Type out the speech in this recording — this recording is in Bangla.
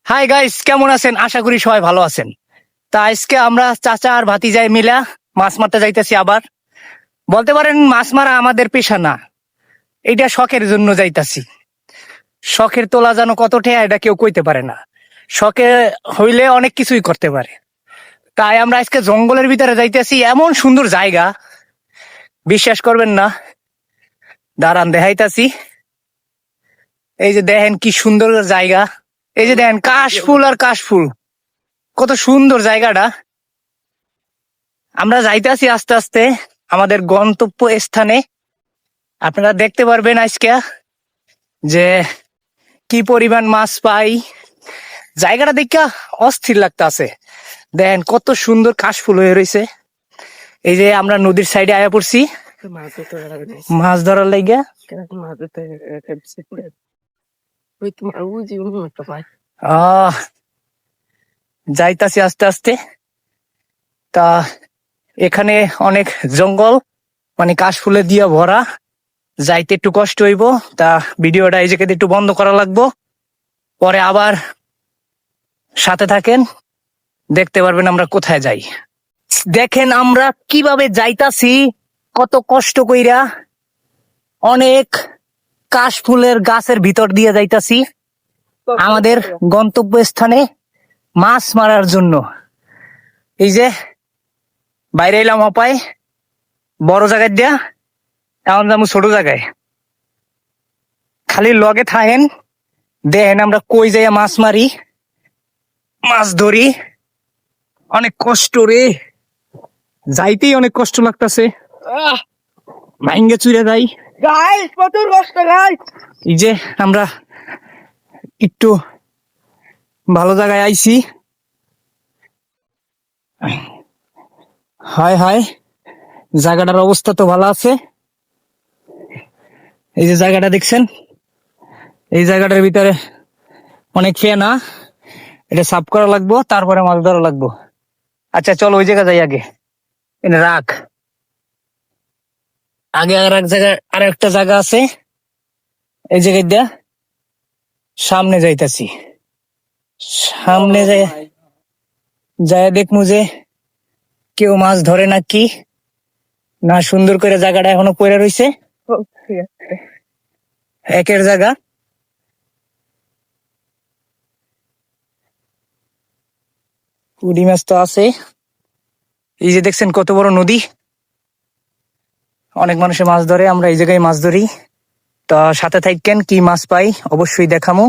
হাই গাইস, কেমন আছেন? আশা করি সবাই ভালো আছেন। তা আজকে আমরা চাচা আর ভাতিজাই মিলা মাছ মারতে যাইতেছি। আবার বলতে পারেন মাছ মারা আমাদের পেশা না, এটা শখের জন্য যাইতাছি। শখের তোলা যেন কত ঠেয়া এটা কেউ কইতে পারে না। শখে হইলে অনেক কিছুই করতে পারে। তাই আমরা আজকে জঙ্গলের ভিতরে যাইতেছি, এমন সুন্দর জায়গা বিশ্বাস করবেন না। দাঁড়ান দেখাইতাছি। এই যে দেখেন কি সুন্দর জায়গা। এই যে দেখেন কাশফুল আর কাশফুল, কত সুন্দর জায়গাটা। আমরা যাইতেছি আস্তে আস্তে আমাদের গন্তব্য স্থানে। আপনারা দেখতে পারবেন আজকে যে কি পরিমাণ মাছ পাই। জায়গাটা দেখা অস্থির লাগতাছে। দেখেন কত সুন্দর কাশফুল হয়ে রয়েছে। এই যে আমরা নদীর সাইডে আয়া পড়ছি মাছ ধরার লাইগা। যাইতাছি আস্তে আস্তে। তা এখানে অনেক জঙ্গল, মানে কাশফুলে দিয়া ভরা, যাইতে একটু কষ্ট হইব। তা ভিডিওটা এই জায়গাতে একটু বন্ধ করা লাগবো, পরে আবার সাথে থাকেন, দেখতে পারবেন আমরা কোথায় যাই। দেখেন আমরা কিভাবে যাইতাছি, কত কষ্ট কইরা অনেক কাশফুলের গাছের ভিতর দিয়ে যাইতাছি আমাদের গন্তব্য স্থানে মাছ মারার জন্য। এই যে বাইরে এলাম অপায় বড় জায়গায় দিয়া, এখন যাবো ছোট জায়গায়। খালি লগে থাকেন, দেখেন আমরা কই যাইয়া মাছ মারি, মাছ ধরি। অনেক কষ্ট রে, যাইতেই অনেক কষ্ট লাগতেছে, ভাঙ্গে চুরে যাই। প্রচুর কষ্ট গাইস। এই যে আমরা একটু ভালো জায়গায় আইছি। হায় হায়, জায়গাটার অবস্থা তো ভালো আছে। এই যে জায়গাটা দেখছেন, এই জায়গাটার ভিতরে অনেক ফেনা, এটা সাফ করা লাগবো, তারপরে মাছ ধরা লাগবো। আচ্ছা চলো ওই জায়গা যাই আগে। এনে রাখ, আগে আর এক জায়গায় আর একটা জায়গা আছে, এই জায়গায় দিয়া সামনে যাইতাছি। সামনে যাই যায় দেখমু যে কেউ মাছ ধরে নাকি না। সুন্দর করে জায়গাটা এখনো পড়ে রয়েছে, একের জায়গা। পুঁটি মাছ তো আছে। এই যে দেখছেন কত বড় নদী, অনেক মানুষে মাছ ধরে, আমরা এই জায়গায় মাছ ধরি। তা সাথে থাকেন, কি মাছ পাই অবশ্যই দেখামো।